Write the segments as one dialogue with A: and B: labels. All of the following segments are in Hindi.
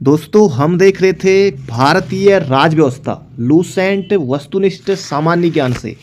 A: दोस्तों हम देख रहे थे भारतीय राज व्यवस्था लूसेंट वस्तुनिष्ठ सामान्य ज्ञान से।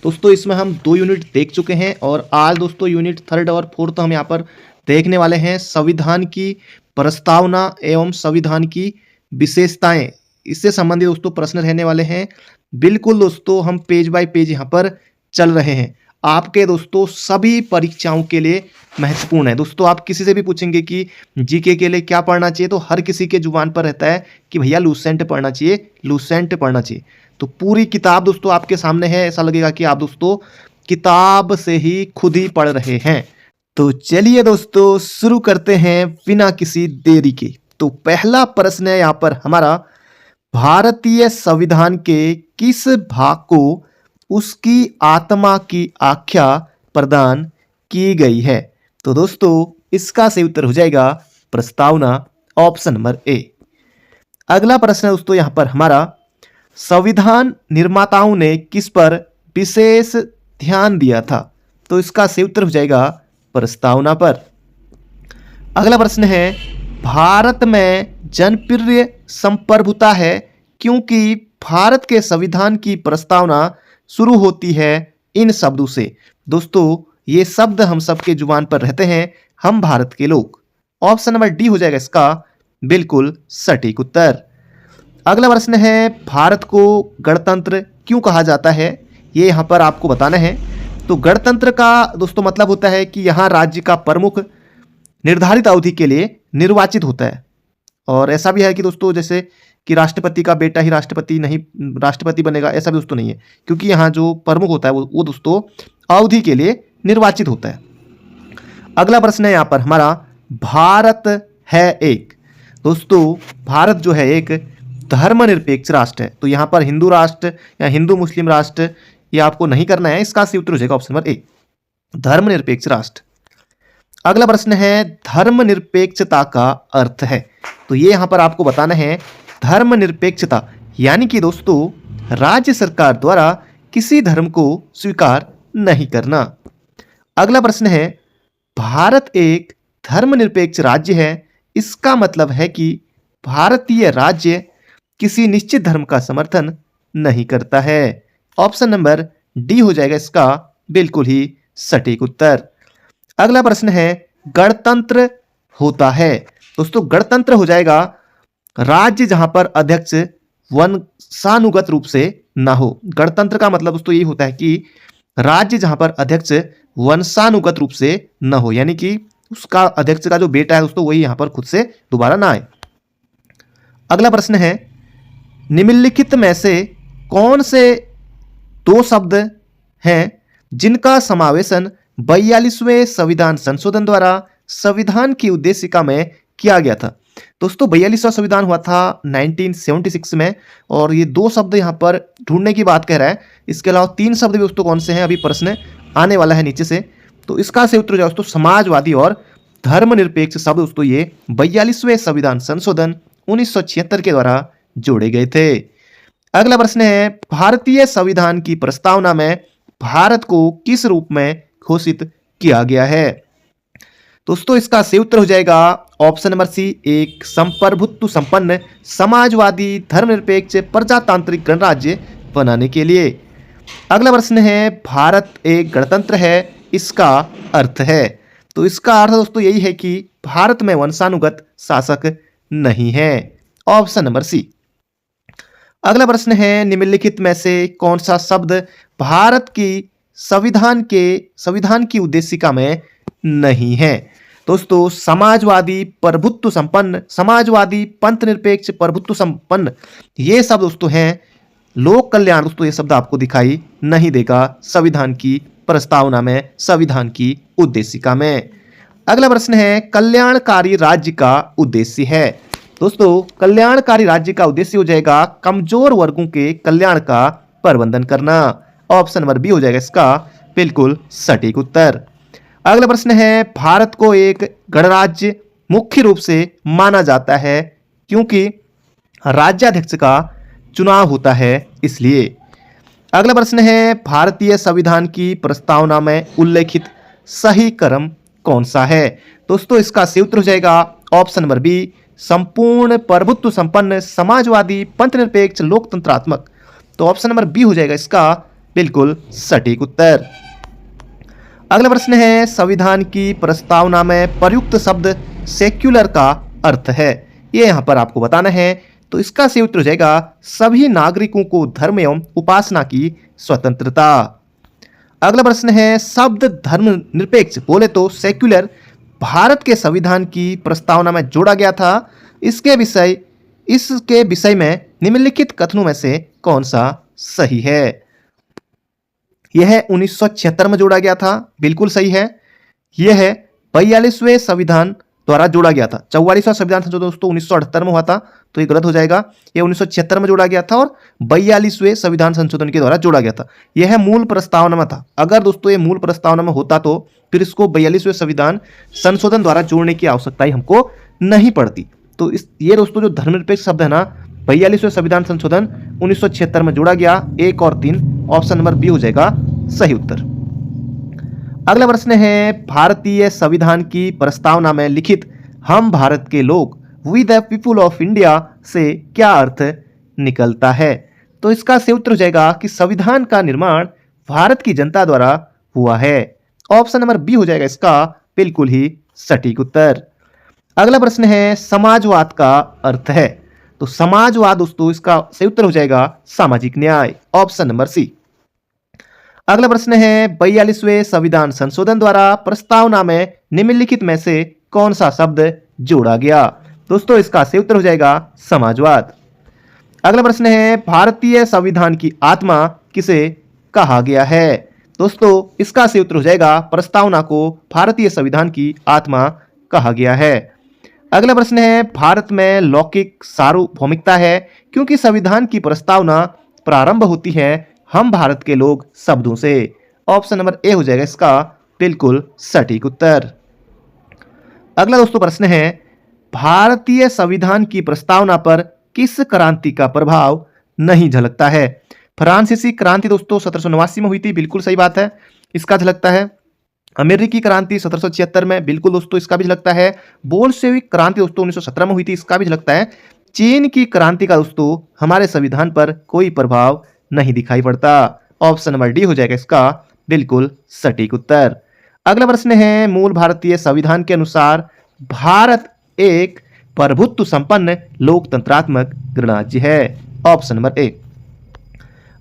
A: दोस्तों इसमें हम 2 यूनिट देख चुके हैं और आज दोस्तों यूनिट 3 और 4 हम यहाँ पर देखने वाले हैं संविधान की प्रस्तावना एवं संविधान की विशेषताएं। इससे संबंधित दोस्तों प्रश्न रहने वाले हैं। बिल्कुल दोस्तों हम पेज बाय पेज यहाँ पर चल रहे हैं। आपके दोस्तों सभी परीक्षाओं के लिए महत्वपूर्ण है। दोस्तों आप किसी से भी पूछेंगे कि जीके के लिए क्या पढ़ना चाहिए, तो हर किसी के जुबान पर रहता है कि भैया लूसेंट पढ़ना चाहिए, लूसेंट पढ़ना चाहिए। तो पूरी किताब दोस्तों आपके सामने है, ऐसा लगेगा कि आप दोस्तों किताब से ही खुद ही पढ़ रहे हैं। तो चलिए दोस्तों शुरू करते हैं बिना किसी देरी के। तो पहला प्रश्न है यहाँ पर हमारा, भारतीय संविधान के किस भाग को उसकी आत्मा की आख्या प्रदान की गई है? तो दोस्तों इसका सही उत्तर हो जाएगा प्रस्तावना, ऑप्शन नंबर ए। अगला प्रश्न है दोस्तों यहाँ पर हमारा, संविधान निर्माताओं ने किस पर विशेष ध्यान दिया था? तो इसका सही उत्तर हो जाएगा प्रस्तावना पर। अगला प्रश्न है, भारत में जनप्रिय संप्रभुता है क्योंकि भारत के संविधान की प्रस्तावना शुरू होती है इन शब्दों से। दोस्तों ये शब्द हम सबके जुबान पर रहते हैं, हम भारत के लोग। ऑप्शन नंबर डी हो जाएगा इसका बिल्कुल सटीक उत्तर। अगला प्रश्न है, भारत को गणतंत्र क्यों कहा जाता है? ये यहाँ पर आपको बताना है। तो गणतंत्र का दोस्तों मतलब होता है कि यहाँ राज्य का प्रमुख निर्धारित अवधि के लिए निर्वाचित होता है। और ऐसा भी है कि दोस्तों जैसे कि राष्ट्रपति का बेटा ही राष्ट्रपति बनेगा, ऐसा भी दोस्तों नहीं है, क्योंकि यहाँ जो प्रमुख होता है वो दोस्तों अवधि के लिए निर्वाचित होता है। अगला प्रश्न है यहाँ पर हमारा, भारत है एक। दोस्तों भारत जो है एक धर्मनिरपेक्ष राष्ट्र है। तो यहाँ पर हिंदू राष्ट्र या हिंदू मुस्लिम राष्ट्र ये आपको नहीं करना है, इसका सही उत्तर हो जाएगा ऑप्शन नंबर ए, धर्मनिरपेक्ष राष्ट्र। अगला प्रश्न है, धर्मनिरपेक्षता का अर्थ है। तो ये यहाँ पर आपको बताना है, धर्मनिरपेक्षता यानी कि दोस्तों राज्य सरकार द्वारा किसी धर्म को स्वीकार नहीं करना। अगला प्रश्न है, भारत एक धर्मनिरपेक्ष राज्य है, इसका मतलब है कि भारतीय राज्य किसी निश्चित धर्म का समर्थन नहीं करता है। ऑप्शन नंबर डी हो जाएगा इसका बिल्कुल ही सटीक उत्तर। अगला प्रश्न है, गणतंत्र होता है। दोस्तों गणतंत्र हो जाएगा राज्य जहां पर अध्यक्ष वंशानुगत रूप से ना हो। गणतंत्र का मतलब दोस्तों ये होता है कि राज्य जहां पर अध्यक्ष वंशानुगत रूप से न हो, यानी कि उसका अध्यक्ष का जो बेटा है दोस्तों वही यहां पर खुद से दोबारा ना आए। अगला प्रश्न है, निम्नलिखित में से कौन से 2 शब्द हैं जिनका समावेशन 42वें संविधान संशोधन द्वारा संविधान की उद्देशिका में किया गया था? दोस्तों 42वां संविधान हुआ था 1976 में, और ये 2 शब्द यहाँ पर ढूंढने की बात कह रहा है। इसके अलावा 3 शब्द भी दोस्तों कौन से हैं, अभी प्रश्न आने वाला है नीचे से। तो इसका सही उत्तर दोस्तों समाजवादी और धर्मनिरपेक्ष शब्द दोस्तों ये 42वें संविधान संशोधन 1976 के द्वारा जोड़े गए थे। अगला प्रश्न है, भारतीय संविधान की प्रस्तावना में भारत को किस रूप में घोषित किया गया है? दोस्तों इसका सही उत्तर हो जाएगा ऑप्शन नंबर सी, एक संप्रभुत्व संपन्न समाजवादी धर्मनिरपेक्ष प्रजातांत्रिक गणराज्य बनाने के लिए। अगला प्रश्न है, भारत एक गणतंत्र है, इसका अर्थ है? तो इसका अर्थ दोस्तों यही है कि भारत में वंशानुगत शासक नहीं है। Option number C. अगला प्रश्न है, निम्नलिखित में से कौन सा शब्द भारत की संविधान की उद्देशिका में नहीं है? दोस्तों समाजवादी प्रभुत्व संपन्न, समाजवादी पंथ निरपेक्ष प्रभुत्व संपन्न, ये शब्द दोस्तों हैं। लोक कल्याण दोस्तों ये शब्द आपको दिखाई नहीं देगा संविधान की प्रस्तावना में, संविधान की उद्देशिका में। अगला प्रश्न है, कल्याणकारी राज्य का उद्देश्य है। दोस्तों कल्याणकारी राज्य का उद्देश्य हो जाएगा कमजोर वर्गों के कल्याण का प्रबंधन करना। ऑप्शन नंबर बी हो जाएगा इसका बिल्कुल सटीक उत्तर। अगला प्रश्न है, भारत को एक गणराज्य मुख्य रूप से माना जाता है क्योंकि राज्याध्यक्ष का चुनाव होता है, इसलिए। अगला प्रश्न है, भारतीय संविधान की प्रस्तावना में उल्लेखित सही क्रम कौन सा है? दोस्तों इसका सही उत्तर हो जाएगा ऑप्शन नंबर बी, संपूर्ण प्रभुत्व संपन्न समाजवादी पंथनिरपेक्ष लोकतंत्रात्मक। तो ऑप्शन नंबर बी हो जाएगा इसका बिल्कुल सटीक उत्तर। अगला प्रश्न है, संविधान की प्रस्तावना में प्रयुक्त शब्द सेक्युलर का अर्थ है, ये यहां पर आपको बताना है। तो इसका सही उत्तर हो जाएगा सभी नागरिकों को धर्म एवं उपासना की स्वतंत्रता। अगला प्रश्न है, शब्द धर्मनिरपेक्ष बोले तो सेक्युलर भारत के संविधान की प्रस्तावना में जोड़ा गया था। इसके विषय में निम्नलिखित कथनों में से कौन सा सही है? यह 1976 में जोड़ा गया था, बिल्कुल सही है। यह 42वें संविधान द्वारा जोड़ा गया था। 44वां संविधान संशोधन दोस्तों 1978 में हुआ था, तो ये गलत हो जाएगा। यह 1976 में जोड़ा गया था और 42वें संविधान संशोधन के द्वारा जोड़ा गया था। यह मूल प्रस्तावना में था। अगर दोस्तों ये मूल प्रस्तावना में होता तो फिर इसको 42वें संविधान संशोधन द्वारा जोड़ने की आवश्यकता ही हमको नहीं पड़ती। तो ये दोस्तों जो धर्मनिरपेक्ष शब्द है ना, 42वें संविधान संशोधन 1976 में जोड़ा गया। 1 और 3 ऑप्शन नंबर बी हो जाएगा सही उत्तर। अगला प्रश्न है, भारतीय संविधान की प्रस्तावना में लिखित हम भारत के लोग we the people of India से क्या अर्थ निकलता है? तो इसका सही उत्तर हो जाएगा कि संविधान का निर्माण भारत की जनता द्वारा हुआ है। ऑप्शन नंबर बी हो जाएगा इसका बिल्कुल ही सटीक उत्तर। अगला प्रश्न है, समाजवाद का अर्थ है। तो समाजवाद दोस्तों इसका सही उत्तर हो जाएगा सामाजिक न्याय। Option number C. अगला प्रश्न है, 42वें संविधान संशोधन द्वारा प्रस्तावना में निम्नलिखित में से कौन सा शब्द जोड़ा गया? दोस्तों इसका सही उत्तर हो जाएगा समाजवाद। अगला प्रश्न है, भारतीय संविधान की आत्मा किसे कहा गया है? दोस्तों इसका सही उत्तर हो जाएगा प्रस्तावना को भारतीय संविधान की आत्मा कहा गया है। अगला प्रश्न है, भारत में लौकिक सार्वभौमिकता है क्योंकि संविधान की प्रस्तावना प्रारंभ होती है हम भारत के लोग शब्दों से। ऑप्शन नंबर ए हो जाएगा इसका बिल्कुल सटीक उत्तर। अगला दोस्तों प्रश्न है, भारतीय संविधान की प्रस्तावना पर किस क्रांति का प्रभाव नहीं झलकता है? फ्रांसीसी क्रांति दोस्तों 1789 में हुई थी, बिल्कुल सही बात है, इसका झलकता है। अमेरिकी क्रांति 1776 में, बिल्कुल दोस्तों इसका भी झलकता है। बोल्शेविक क्रांति दोस्तों 1917 में हुई थी, इसका भी झलकता है। चीन की क्रांति का दोस्तों हमारे संविधान पर कोई प्रभाव नहीं दिखाई पड़ता। ऑप्शन नंबर डी हो जाएगा इसका बिल्कुल सटीक उत्तर। अगला प्रश्न है, मूल भारतीय संविधान के अनुसार भारत एक प्रभुत्व संपन्न लोकतंत्रात्मक गणराज्य है। Option number A.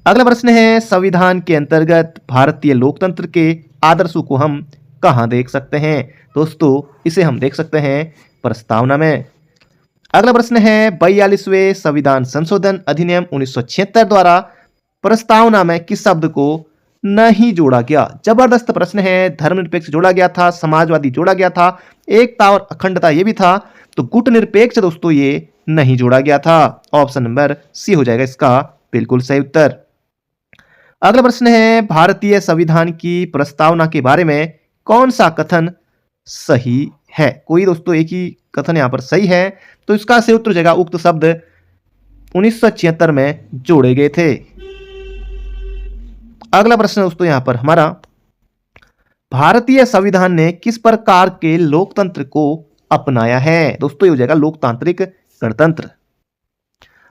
A: अगला प्रश्न है, संविधान के अंतर्गत भारतीय लोकतंत्र के आदर्शों को हम कहां देख सकते हैं? दोस्तों इसे हम देख सकते हैं प्रस्तावना में। अगला प्रश्न है, 42वें संविधान संशोधन अधिनियम 1976 द्वारा प्रस्तावना में किस शब्द को नहीं जोड़ा गया? जबरदस्त प्रश्न है। धर्मनिरपेक्ष जोड़ा गया था, समाजवादी जोड़ा गया था, एकता और अखंडता ये भी था, तो गुटनिरपेक्ष दोस्तों ये नहीं जोड़ा गया था। ऑप्शन नंबर सी हो जाएगा इसका बिल्कुल सही उत्तर। अगला प्रश्न है, भारतीय संविधान की प्रस्तावना के बारे में कौन सा कथन सही है? कोई दोस्तों एक ही कथन यहां पर सही है, तो इसका सही उत्तर हो जाएगा उक्त शब्द 1976 में जोड़े गए थे। अगला प्रश्न दोस्तों यहां पर हमारा, भारतीय संविधान ने किस प्रकार के लोकतंत्र को अपनाया है? दोस्तों ये हो जाएगा लोकतांत्रिक गणतंत्र।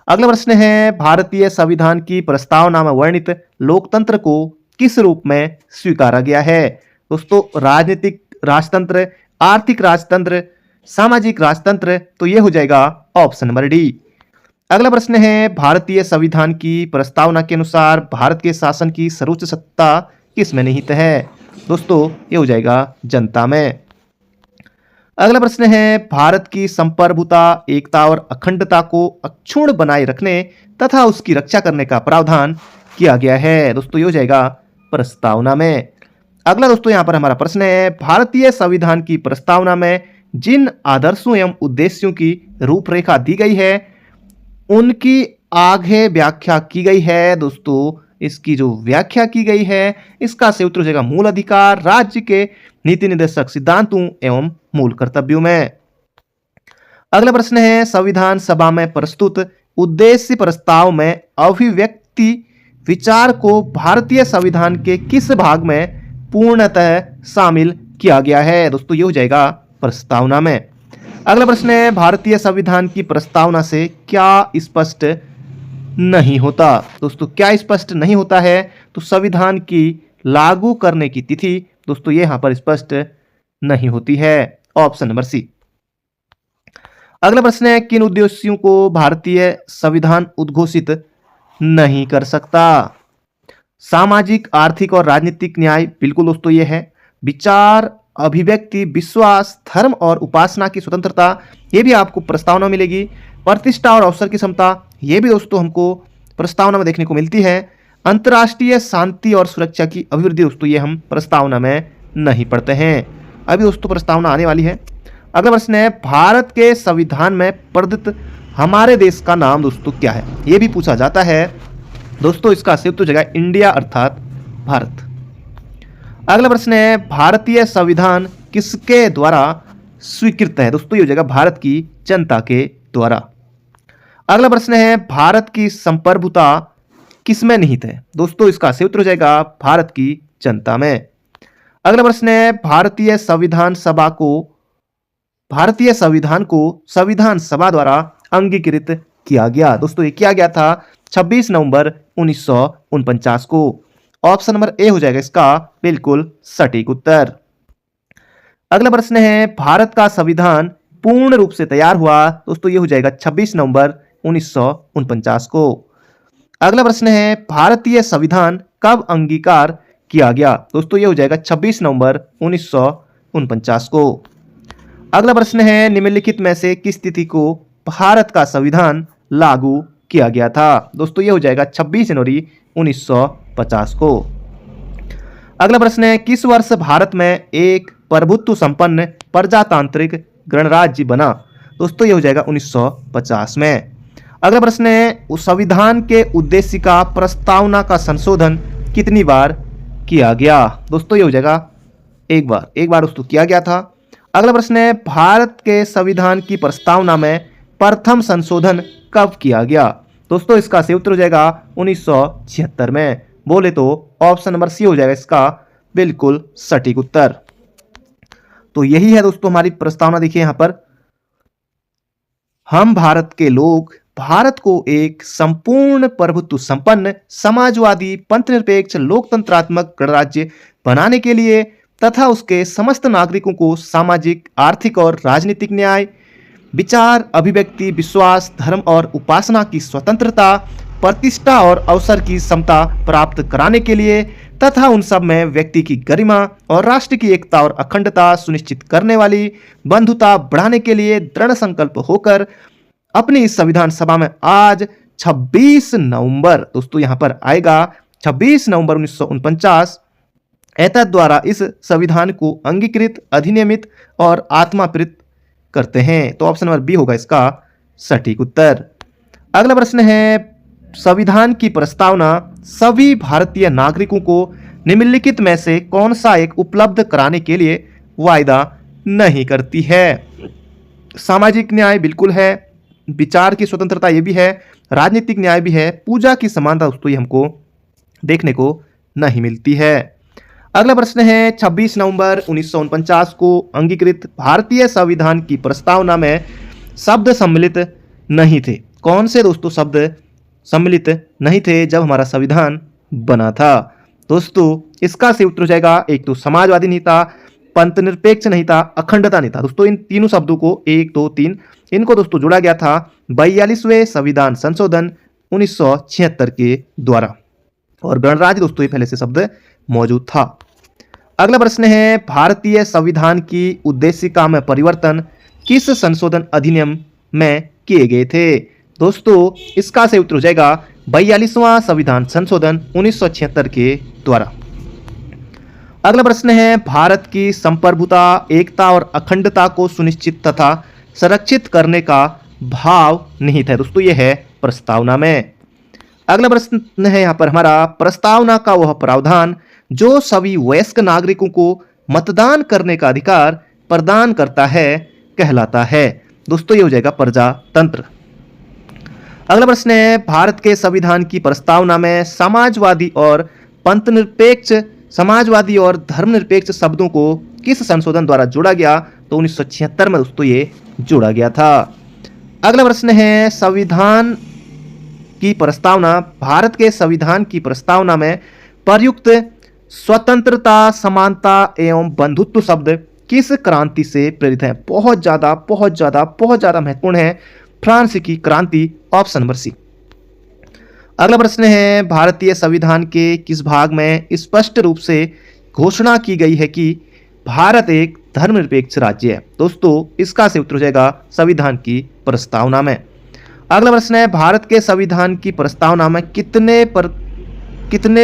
A: अगला प्रश्न है, भारतीय संविधान की प्रस्तावना में वर्णित लोकतंत्र को किस रूप में स्वीकारा गया है? दोस्तों राजनीतिक राजतंत्र, आर्थिक राजतंत्र, सामाजिक राजतंत्र, तो यह हो जाएगा ऑप्शन नंबर डी। अगला प्रश्न है, भारतीय संविधान की प्रस्तावना के अनुसार भारत के शासन की सर्वोच्च सत्ता किस में निहित है? दोस्तों ये हो जाएगा जनता में। अगला प्रश्न है, भारत की संप्रभुता, एकता और अखंडता को अक्षुण्ण बनाए रखने तथा उसकी रक्षा करने का प्रावधान किया गया है। दोस्तों ये हो जाएगा प्रस्तावना में। अगला दोस्तों यहाँ पर हमारा प्रश्न है, भारतीय संविधान की प्रस्तावना में जिन आदर्शों एवं उद्देश्यों की रूपरेखा दी गई है उनकी आगे व्याख्या की गई है। दोस्तों इसकी जो व्याख्या की गई है इसका सही उत्तर हो जाएगा मूल अधिकार, राज्य के नीति निर्देशक सिद्धांतों एवं मूल कर्तव्यों में। अगला प्रश्न है, संविधान सभा में प्रस्तुत उद्देश्य प्रस्ताव में अभिव्यक्ति विचार को भारतीय संविधान के किस भाग में पूर्णतः शामिल किया गया है? दोस्तों ये हो जाएगा प्रस्तावना में। अगला प्रश्न है, भारतीय संविधान की प्रस्तावना से क्या स्पष्ट नहीं होता? दोस्तों क्या स्पष्ट नहीं होता है? तो संविधान की लागू करने की तिथि दोस्तों ये यहां पर स्पष्ट नहीं होती है। Option number C. अगला प्रश्न है, किन उद्देश्यों को भारतीय संविधान उद्घोषित नहीं कर सकता? सामाजिक, आर्थिक और राजनीतिक न्याय बिल्कुल दोस्तों ये है। विचार, अभिव्यक्ति, विश्वास, धर्म और उपासना की स्वतंत्रता ये भी आपको प्रस्तावना मिलेगी। प्रतिष्ठा और अवसर की क्षमता ये भी दोस्तों हमको प्रस्तावना में देखने को मिलती है। अंतर्राष्ट्रीय शांति और सुरक्षा की अभिवृद्धि दोस्तों ये हम प्रस्तावना में नहीं पढ़ते हैं। अभी दोस्तों प्रस्तावना आने वाली है। अगला प्रश्न है, भारत के संविधान में प्रदत्त हमारे देश का नाम दोस्तों क्या है? ये भी पूछा जाता है। दोस्तों इसका संयुक्त हो जाएगा इंडिया अर्थात भारत। अगला प्रश्न है, भारतीय संविधान किसके द्वारा स्वीकृत है? दोस्तों ये हो जाएगा भारत की जनता के द्वारा। अगला प्रश्न है, भारत की संप्रभुता किसमें निहित है? दोस्तों इसका संयुक्त हो जाएगा भारत की जनता में। अगला प्रश्न है, भारतीय संविधान को संविधान सभा द्वारा अंगीकृत किया गया। दोस्तों ये किया गया था 26 नवंबर 1949 को। ऑप्शन नंबर ए हो जाएगा इसका बिल्कुल सटीक उत्तर। अगला प्रश्न है, भारत का संविधान पूर्ण रूप से तैयार हुआ? दोस्तों ये हो जाएगा 26 नवंबर 1949 को। अगला प्रश्न है, भारतीय संविधान कब अंगीकार किया गया? दोस्तों ये हो जाएगा 26 नवंबर 1949 को। अगला प्रश्न है, निम्नलिखित में से किस तिथि को भारत का संविधान लागू किया गया था? दोस्तों ये हो जाएगा 26 जनवरी 1950 को। अगला प्रश्न है, किस वर्ष भारत में एक प्रभुत्व संपन्न प्रजातांत्रिक गणराज्य बना? दोस्तों ये हो जाएगा 1950 में। अगला प्रश्न है, उस संविधान के उद्देश्य का प्रस्तावना का संशोधन कितनी बार किया गया? दोस्तों ये हो जाएगा एक बार दोस्तों किया गया था। अगला प्रश्न है, भारत के संविधान की प्रस्तावना में प्रथम संशोधन कब किया गया? दोस्तों इसका सही उत्तर हो जाएगा 1976 में। बोले तो ऑप्शन नंबर सी हो जाएगा इसका बिल्कुल सटीक उत्तर। तो यही है दोस्तों हमारी प्रस्तावना। देखिए यहां पर, हम भारत के लोग भारत को एक संपूर्ण प्रभुत्व संपन्न समाजवादी पंथनिरपेक्ष लोकतंत्रात्मक गणराज्य बनाने के लिए तथा उसके समस्त नागरिकों को सामाजिक, आर्थिक और राजनीतिक न्याय, विचार, अभिव्यक्ति, विश्वास, धर्म और उपासना की स्वतंत्रता, प्रतिष्ठा और अवसर की समता प्राप्त कराने के लिए तथा उन सब में व्यक्ति की गरिमा और राष्ट्र की एकता और अखंडता सुनिश्चित करने वाली बंधुता बढ़ाने के लिए दृढ़ संकल्प होकर अपनी इस संविधान सभा में आज 26 नवंबर दोस्तों यहां पर आएगा 26 नवंबर 1949 एतद द्वारा इस संविधान को अंगीकृत, अधिनियमित और आत्माप्रित करते हैं। तो ऑप्शन नंबर बी होगा इसका सटीक उत्तर। अगला प्रश्न है, संविधान की प्रस्तावना सभी भारतीय नागरिकों को निम्नलिखित में से कौन सा एक उपलब्ध कराने के लिए वायदा नहीं करती है? सामाजिक न्याय बिल्कुल है, विचार की स्वतंत्रता ये भी है, राजनीतिक न्याय भी है, पूजा की समानता दोस्तों ये हमको देखने को नहीं मिलती है। अगला प्रश्न है, 26 नवंबर 1949 को अंगीकृत भारतीय संविधान की प्रस्तावना में शब्द सम्मिलित नहीं थे। कौन से दोस्तों शब्द सम्मिलित नहीं थे जब हमारा संविधान बना था? दोस्तों इसका सही उत्तर हो जाएगा, एक तो समाजवादी नहीं था, पंथनिरपेक्ष नहीं था, अखंडता नहीं था। दोस्तों इन तीनों शब्दों को 1, 2, 3 इनको दोस्तों जोड़ा गया था 42वें संविधान संशोधन 1976 के द्वारा, और गणराज्य दोस्तों ये पहले से शब्द मौजूद था। अगला प्रश्न है, भारतीय संविधान की उद्देशिका में परिवर्तन किस संशोधन अधिनियम में किए गए थे? दोस्तों इसका सही उत्तर हो जाएगा 42वां संविधान संशोधन 1976 के द्वारा। अगला प्रश्न है, भारत की संप्रभुता, एकता और अखंडता को सुनिश्चित तथा संरक्षित करने का भाव निहित है। दोस्तों ये है प्रस्तावना में। अगला प्रश्न है यहाँ पर हमारा, प्रस्तावना का वह प्रावधान जो सभी वयस्क नागरिकों को मतदान करने का अधिकार प्रदान करता है कहलाता है? दोस्तों ये हो जाएगा प्रजातंत्र। अगला प्रश्न है, भारत के संविधान की प्रस्तावना में समाजवादी और धर्मनिरपेक्ष शब्दों को किस संशोधन द्वारा जोड़ा गया? तो 1976 में दोस्तों ये जोड़ा गया था। अगला प्रश्न है संविधान की प्रस्तावना, भारत के संविधान की प्रस्तावना में प्रयुक्त स्वतंत्रता, समानता एवं बंधुत्व शब्द किस क्रांति से प्रेरित है? बहुत ज्यादा बहुत ज्यादा बहुत ज्यादा महत्वपूर्ण है, फ्रांस की क्रांति, ऑप्शन नंबर सी। अगला प्रश्न है भारतीय संविधान के किस भाग में स्पष्ट रूप से घोषणा की गई है कि भारत एक धर्मनिरपेक्ष राज्य है? दोस्तों इसका से उत्तर हो जाएगा संविधान की प्रस्तावना में। अगला प्रश्न है भारत के संविधान की प्रस्तावना में कितने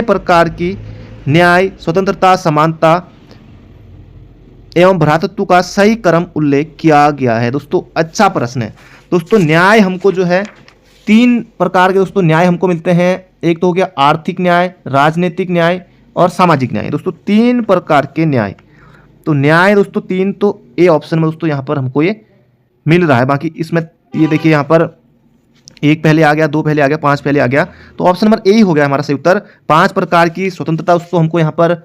A: प्रकार की न्याय, स्वतंत्रता, समानता एवं भ्रातृत्व का सही क्रम उल्लेख किया गया है? दोस्तों अच्छा प्रश्न है। दोस्तों न्याय हमको जो है 3 प्रकार के दोस्तों न्याय हमको मिलते हैं। एक तो हो गया आर्थिक न्याय, राजनीतिक न्याय और सामाजिक न्याय। दोस्तों 3 प्रकार के न्याय, तो न्याय दोस्तों 3 तो ए ऑप्शन में दोस्तों यहाँ पर हमको ये मिल रहा है। बाकी इसमें ये देखिए यहाँ पर 1 पहले आ गया, 2 पहले आ गया, 5 पहले आ गया, तो ऑप्शन नंबर ए ही हो गया हमारा सही उत्तर। 5 प्रकार की स्वतंत्रता दोस्तों हमको यहाँ पर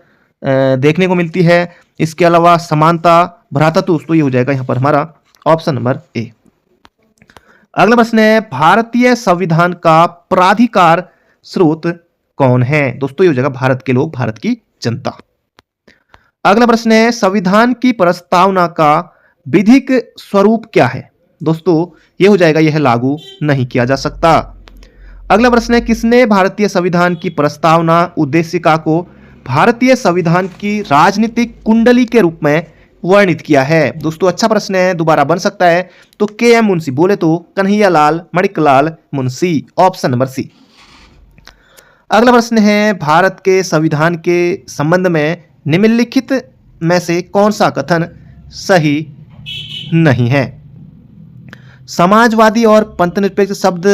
A: देखने को मिलती है। इसके अलावा समानता, भ्रातृत्व दोस्तों ये हो जाएगा यहाँ पर हमारा ऑप्शन नंबर ए। अगला प्रश्न है भारतीय संविधान का प्राधिकार स्रोत कौन है? दोस्तों ये हो जाएगा भारत के लोग, भारत की जनता। अगला प्रश्न है संविधान की प्रस्तावना का विधिक स्वरूप क्या है? दोस्तों ये हो जाएगा यह लागू नहीं किया जा सकता। अगला प्रश्न है किसने भारतीय संविधान की प्रस्तावना उद्देशिका को भारतीय संविधान की राजनीतिक कुंडली के रूप में वर्णित किया है? दोस्तों अच्छा प्रश्न है, दोबारा बन सकता है। तो के एम मुंशी, बोले तो Kanhaiyalal Maneklal Munshi, option number C. अगला प्रश्न है भारत के संविधान के संबंध में निम्नलिखित में से कौन सा कथन सही नहीं है? समाजवादी और पंथनिरपेक्ष शब्द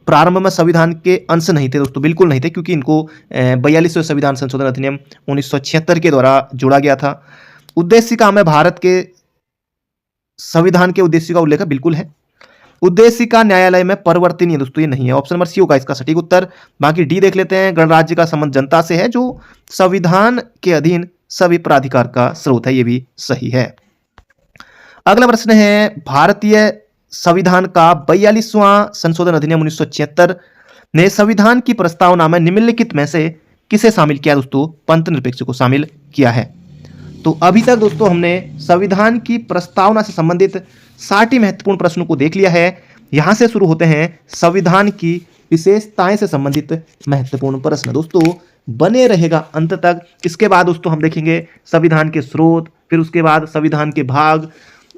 A: प्रारंभ में संविधान के अंश नहीं थे दोस्तों, बिल्कुल नहीं थे, क्योंकि इनको 42वें संविधान संशोधन अधिनियम 1976 के द्वारा जोड़ा गया था। उद्देशिका में भारत के संविधान के उद्देश्य का उल्लेख बिल्कुल है। उद्देशिका न्यायालय में परिवर्तनीय दोस्तों ये नहीं है, ऑप्शन नंबर सी होगा इसका सटीक उत्तर। बाकी डी देख लेते हैं, गणराज्य का संबंध जनता से है जो संविधान के अधीन सभी प्राधिकार का स्रोत है, ये भी सही है। अगला प्रश्न है भारतीय संविधान का 42वां संशोधन अधिनियम 1976 ने संविधान की प्रस्तावना में निम्नलिखित में से किसे शामिल किया? दोस्तों पंथनिरपेक्ष को शामिल किया है। तो अभी तक दोस्तों हमने संविधान की प्रस्तावना से संबंधित 60 महत्वपूर्ण प्रश्नों को देख लिया है। यहां से शुरू होते हैं संविधान की विशेषताएं से संबंधित महत्वपूर्ण प्रश्न। दोस्तों बने रहेगा अंत तक। इसके बाद दोस्तों हम देखेंगे संविधान के स्रोत, फिर उसके बाद संविधान के भाग,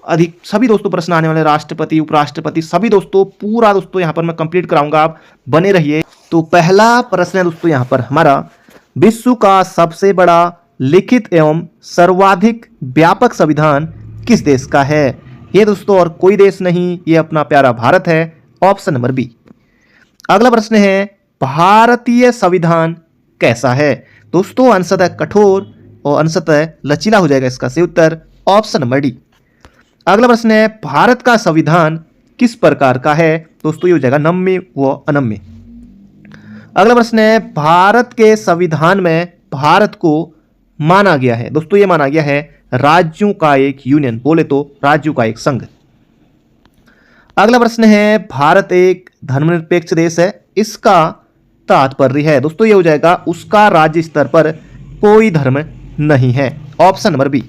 A: अधिक सभी दोस्तों प्रश्न आने वाले, राष्ट्रपति, उपराष्ट्रपति, सभी दोस्तों पूरा दोस्तों यहाँ पर मैं कंप्लीट कराऊंगा, आप बने रहिए। तो पहला प्रश्न है दोस्तों यहाँ पर हमारा, विश्व का सबसे बड़ा लिखित एवं सर्वाधिक व्यापक संविधान किस देश का है? ये दोस्तों और कोई देश नहीं, ये अपना प्यारा भारत है, ऑप्शन नंबर बी। अगला प्रश्न है भारतीय संविधान कैसा है? दोस्तों अंशतः कठोर और अंशतः लचीला हो जाएगा इसका सही उत्तर, ऑप्शन नंबर डी। अगला प्रश्न है भारत का संविधान किस प्रकार का है? दोस्तों ये हो जाएगा नम्य व अनम्य। अगला प्रश्न है भारत के संविधान में भारत को माना गया है? दोस्तों ये माना गया है राज्यों का एक यूनियन, बोले तो राज्यों का एक संघ। अगला प्रश्न है भारत एक धर्मनिरपेक्ष देश है, इसका तात्पर्य है? दोस्तों ये हो जाएगा उसका राज्य स्तर पर कोई धर्म नहीं है, ऑप्शन नंबर बी।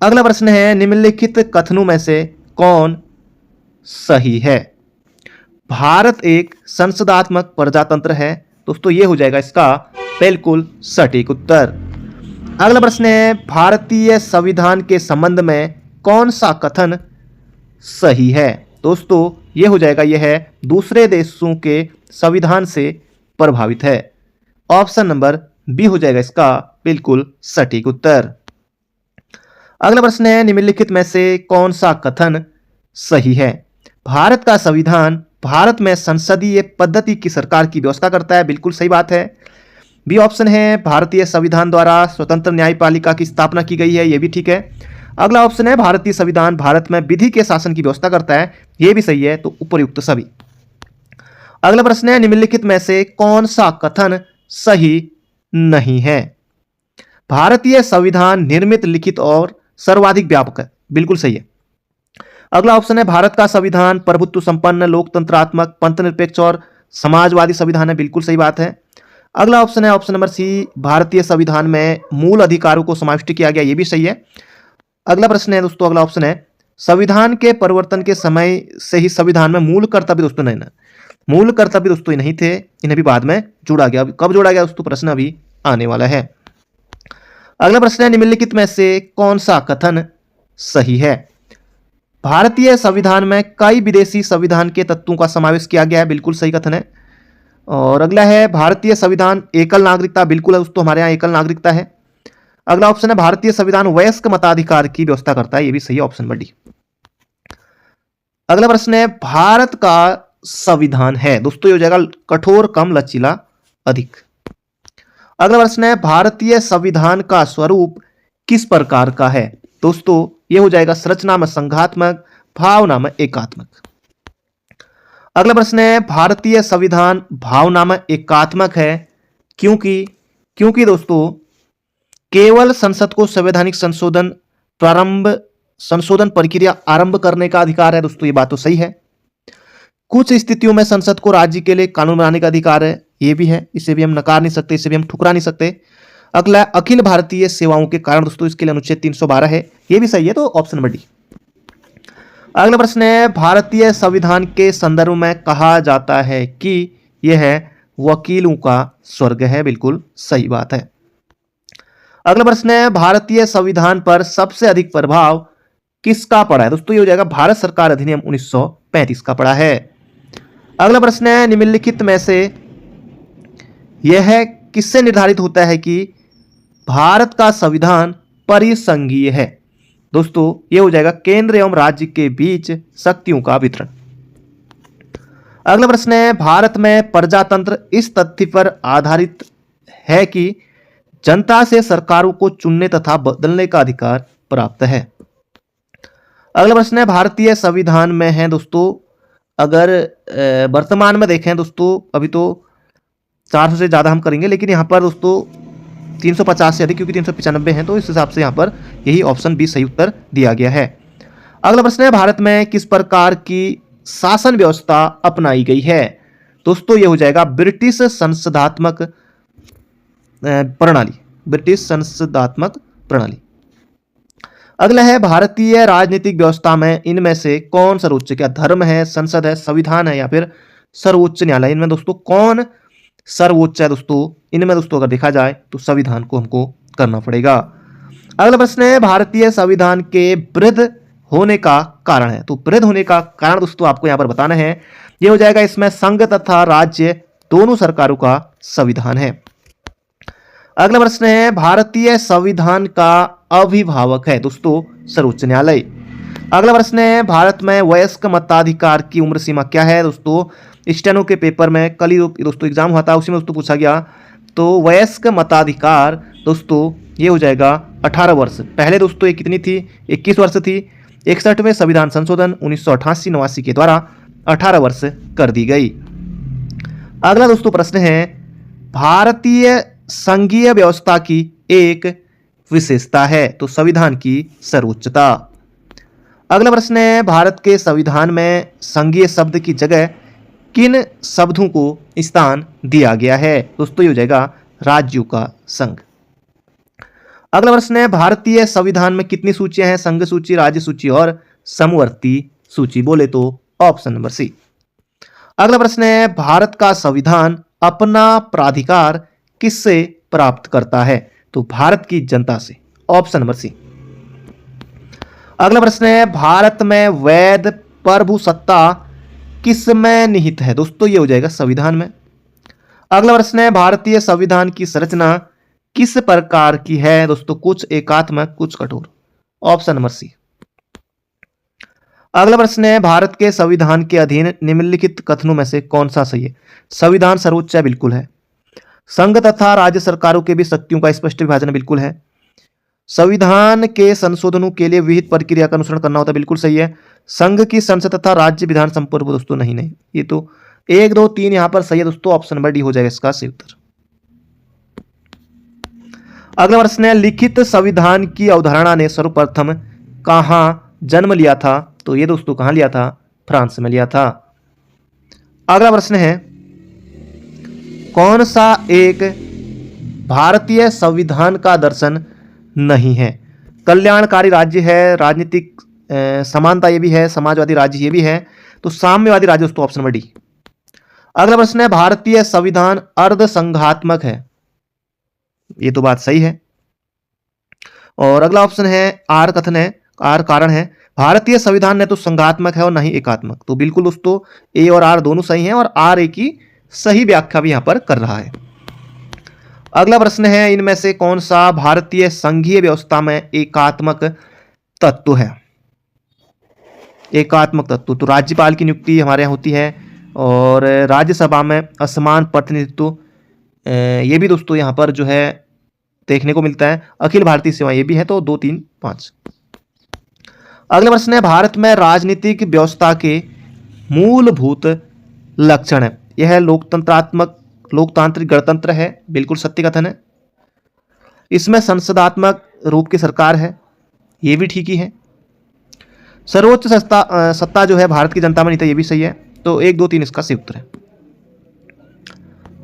A: अगला प्रश्न है निम्नलिखित कथनों में से कौन सही है? भारत एक संसदात्मक प्रजातंत्र है। दोस्तों ये हो जाएगा इसका बिल्कुल सटीक उत्तर। अगला प्रश्न है भारतीय संविधान के संबंध में कौन सा कथन सही है? दोस्तों ये हो जाएगा यह दूसरे देशों के संविधान से प्रभावित है, ऑप्शन नंबर बी हो जाएगा इसका बिल्कुल सटीक उत्तर। अगला प्रश्न है निम्नलिखित में से कौन सा कथन सही है? भारत का संविधान भारत में संसदीय पद्धति की सरकार की व्यवस्था करता है, बिल्कुल सही बात है। बी ऑप्शन है भारतीय संविधान द्वारा स्वतंत्र न्यायपालिका की स्थापना की गई है, यह भी ठीक है। अगला ऑप्शन है भारतीय संविधान भारत में विधि के शासन की व्यवस्था करता है, यह भी सही है, तो उपयुक्त सभी। अगला प्रश्न है निम्नलिखित में से कौन सा कथन सही नहीं है? भारतीय संविधान निर्मित, लिखित और सर्वाधिक व्यापक है, बिल्कुल सही है। अगला ऑप्शन है भारत का संविधान प्रभुत्व संपन्न, लोकतंत्रात्मक, पंथनिरपेक्ष और समाजवादी संविधान है। बिल्कुल सही बात है। अगला ऑप्शन है ऑप्शन नंबर सी, भारतीय संविधान में मूल अधिकारों को समाविष्ट किया गया। ये भी सही है। अगला प्रश्न है दोस्तों, अगला ऑप्शन है संविधान के परिवर्तन के समय से ही संविधान में मूल कर्तव्य दोस्तों नहीं ना, मूल कर्तव्य दोस्तों ये नहीं थे, इन्हें भी बाद में जोड़ा गया। कब जोड़ा गया दोस्तों, प्रश्न अभी आने वाला है। अगला प्रश्न है निम्नलिखित में से कौन सा कथन सही है? भारतीय संविधान में कई विदेशी संविधान के तत्वों का समावेश किया गया है। बिल्कुल सही कथन है। और अगला है भारतीय संविधान एकल नागरिकता। बिल्कुल है दोस्तों, हमारे यहाँ एकल नागरिकता है। अगला ऑप्शन है भारतीय संविधान वयस्क मताधिकार की व्यवस्था करता है। ये भी सही है, ऑप्शन नंबर डी। अगला प्रश्न है भारत का संविधान है दोस्तों, ये हो जाएगा कठोर, कम, लचीला, अधिक। अगला प्रश्न है भारतीय संविधान का स्वरूप किस प्रकार का है? दोस्तों ये हो जाएगा संरचना में संघात्मक, भावना में एकात्मक। अगला प्रश्न है भारतीय संविधान भावना में एकात्मक है क्योंकि दोस्तों केवल संसद को संवैधानिक संशोधन प्रक्रिया आरंभ करने का अधिकार है। दोस्तों ये बात तो सही है। कुछ स्थितियों में संसद को राज्य के लिए कानून बनाने का अधिकार है। ये भी है, इसे भी हम नकार नहीं सकते, इसे भी हम ठुकरा नहीं सकते। अगला अखिल भारतीय सेवाओं के कारण दोस्तों, इसके लिए अनुच्छेद 312 है। ये भी सही है, तो ऑप्शन नंबर डी। अगला प्रश्न है भारतीय संविधान के संदर्भ में कहा जाता है कि यह वकीलों का स्वर्ग है। बिल्कुल सही बात है। अगला प्रश्न है भारतीय संविधान पर सबसे अधिक प्रभाव किसका पड़ा है? दोस्तों ये हो जाएगा भारत सरकार अधिनियम 1935 का पड़ा है। अगला प्रश्न है निम्नलिखित में से यह किससे निर्धारित होता है कि भारत का संविधान परिसंघीय है? दोस्तों ये हो जाएगा केंद्र एवं राज्य के बीच शक्तियों का वितरण। अगला प्रश्न है भारत में प्रजातंत्र इस तथ्य पर आधारित है कि जनता से सरकारों को चुनने तथा बदलने का अधिकार प्राप्त है। अगला प्रश्न है भारतीय संविधान में है दोस्तों, अगर वर्तमान में देखें दोस्तों, अभी तो 400 से ज़्यादा हम करेंगे, लेकिन यहाँ पर दोस्तों 350 से अधिक, क्योंकि 395 हैं, तो इस हिसाब से यहाँ पर यही ऑप्शन बी सही उत्तर दिया गया है। अगला प्रश्न है भारत में किस प्रकार की शासन व्यवस्था अपनाई गई है? दोस्तों ये हो जाएगा ब्रिटिश संसदात्मक प्रणाली, ब्रिटिश संसदात्मक प्रणाली। अगला है भारतीय राजनीतिक व्यवस्था में इनमें से कौन सर्वोच्च, क्या धर्म है, संसद है, संविधान है या फिर सर्वोच्च न्यायालय? इनमें दोस्तों कौन सर्वोच्च है? दोस्तों इनमें दोस्तों अगर देखा जाए तो संविधान को हमको करना पड़ेगा। अगला प्रश्न है भारतीय संविधान के वृद्ध होने का कारण है। तो वृद्ध होने का कारण दोस्तों आपको यहां पर बताना है। यह हो जाएगा इसमें संघ तथा राज्य दोनों सरकारों का संविधान है। अगला प्रश्न है भारतीय संविधान का अभिभावक है दोस्तों सर्वोच्च न्यायालय। अगला प्रश्न है भारत में वयस्क मताधिकार की उम्र सीमा क्या है? दोस्तों स्टेनो के पेपर में कल ही दोस्तों एग्जाम हुआ था, उसी में दोस्तों पूछा गया। तो वयस्क मताधिकार दोस्तों ये हो जाएगा 18 वर्ष। पहले दोस्तों ये कितनी थी? 21 वर्ष थी। 61वें संविधान संशोधन 1988-89 के द्वारा 18 वर्ष कर दी गई। अगला दोस्तों प्रश्न है भारतीय संघीय व्यवस्था की एक विशेषता है, तो संविधान की सर्वोच्चता। अगला प्रश्न है भारत के संविधान में संघीय शब्द की जगह किन शब्दों को स्थान दिया गया है? दोस्तों ये हो जाएगा राज्यों का संघ। अगला प्रश्न है भारतीय संविधान में कितनी सूचियां हैं? संघ सूची, राज्य सूची और समवर्ती सूची। बोले तो ऑप्शन नंबर सी। अगला प्रश्न है भारत का संविधान अपना प्राधिकार किससे प्राप्त करता है? तो भारत की जनता से। Option number C. अगला प्रश्न है भारत में वैध प्रभुसत्ता किस में निहित है? दोस्तों ये हो जाएगा संविधान में। अगला प्रश्न है भारतीय संविधान की संरचना किस प्रकार की है? दोस्तों कुछ एकात्मक, कुछ कठोर। Option number C. अगला प्रश्न है भारत के संविधान के अधीन निम्नलिखित कथनों में से कौन सा सही है? संविधान सर्वोच्च है, बिल्कुल है। संघ तथा राज्य सरकारों के बीच शक्तियों का स्पष्ट विभाजन, बिल्कुल है। संविधान के संशोधनों के लिए विहित प्रक्रिया का अनुसरण करना होता है, बिल्कुल सही है। संघ की संसद तथा राज्य विधान संपूर्ण, दोस्तों नहीं, ये तो 1, 2, 3 यहां पर सही है दोस्तों। ऑप्शन नंबर डी हो जाएगा इसका सही उत्तर। अगला प्रश्न है लिखित संविधान की अवधारणा ने सर्वप्रथम कहां जन्म लिया था? तो ये दोस्तों कहाँ लिया था? फ्रांस में लिया था। अगला प्रश्न है, कौन सा एक भारतीय संविधान का दर्शन नहीं है? कल्याणकारी राज्य है, राजनीतिक समानता ये भी है, समाजवादी राज्य ये भी है, तो साम्यवादी राज्य दोस्तों ऑप्शन नंबर डी। अगला प्रश्न है, भारतीय संविधान अर्ध संघात्मक है। ये तो बात सही है। और अगला ऑप्शन है आर कथन है, आर कारण है, भारतीय संविधान न तो संघात्मक है और न ही एकात्मक। तो बिल्कुल दोस्तों ए और आर दोनों सही हैं और आर ए की सही व्याख्या भी यहां पर कर रहा है। अगला प्रश्न है, इनमें से कौन सा भारतीय संघीय व्यवस्था में एकात्मक तत्व है? एकात्मक तत्व तो राज्यपाल की नियुक्ति हमारे यहाँ होती है और राज्यसभा में असमान प्रतिनिधित्व ये भी दोस्तों यहाँ पर जो है देखने को मिलता है। अखिल भारतीय सेवा ये भी है। तो 2, 3, 5। अगला प्रश्न है, भारत में राजनीतिक व्यवस्था के मूलभूत लक्षण है। यह लोकतांत्रिक गणतंत्र है, बिल्कुल सत्य कथन है। इसमें संसदात्मक रूप की सरकार है, ये भी ठीक ही है। सर्वोच्च सत्ता जो है भारत की जनता में नहीं था, ये भी सही है। तो 1, 2, 3 इसका सही उत्तर है।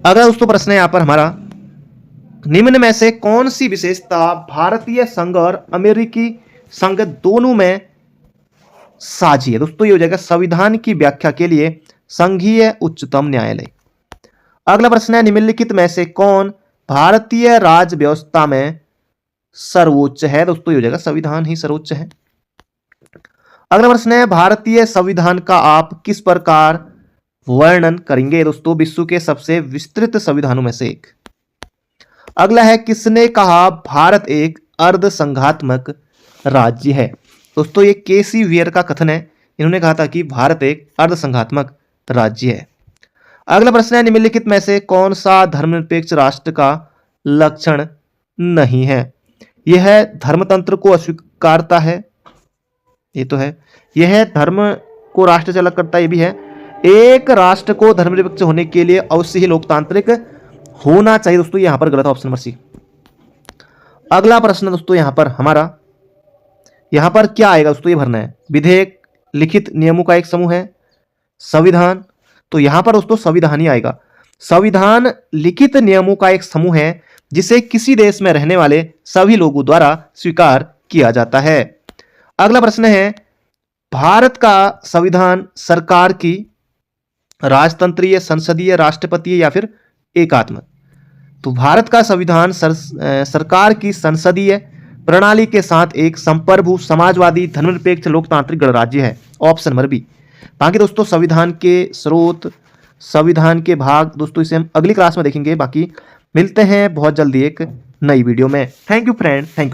A: अगला दोस्तों प्रश्न है यहाँ पर हमारा, निम्न में से कौन सी विशेषता भारतीय संघ और अमेरिकी संघ दोनों में साझी है? दोस्तों ये हो जाएगा संविधान की व्याख्या के लिए संघीय उच्चतम न्यायालय। अगला प्रश्न है, निम्नलिखित में से कौन भारतीय राज्य व्यवस्था में सर्वोच्च है? दोस्तों ये हो जाएगा संविधान ही सर्वोच्च है। अगला प्रश्न है, भारतीय संविधान का आप किस प्रकार वर्णन करेंगे? दोस्तों विश्व के सबसे विस्तृत संविधानों में से एक। अगला है, किसने कहा भारत एक अर्ध संघात्मक राज्य है? दोस्तों ये केसी वियर का कथन है, इन्होंने कहा था कि भारत एक अर्ध संघात्मक राज्य है। अगला प्रश्न है, निम्नलिखित में से कौन सा धर्मनिरपेक्ष राष्ट्र का लक्षण नहीं है? यह धर्मतंत्र को अस्वीकारता है, ये तो है। यह धर्म को राष्ट्र से अलग करता है, ये भी है। एक राष्ट्र को धर्मनिरपेक्ष होने के लिए अवश्य ही लोकतांत्रिक होना चाहिए। दोस्तों यहां पर गलत है, ऑप्शन नंबर सी। अगला प्रश्न दोस्तों यहां पर हमारा, यहां पर क्या आएगा दोस्तों? ये भरना है। विधेयक लिखित नियमों का एक समूह है, संविधान, तो यहां पर दोस्तों संविधान ही आएगा। संविधान लिखित नियमों का एक समूह है जिसे किसी देश में रहने वाले सभी लोगों द्वारा स्वीकार किया जाता है। अगला प्रश्न है, भारत का संविधान सरकार की राजतंत्रीय, संसदीय, राष्ट्रपतीय या फिर एकात्मक? तो भारत का संविधान सरकार की संसदीय प्रणाली के साथ एक संप्रभु, समाजवादी, धर्मनिरपेक्ष, लोकतांत्रिक गणराज्य है, ऑप्शन नंबर बी। बाकी दोस्तों संविधान के स्रोत, संविधान के भाग दोस्तों इसे हम अगली क्लास में देखेंगे। बाकी मिलते हैं बहुत जल्दी एक नई वीडियो में। Thank you friend, thank you.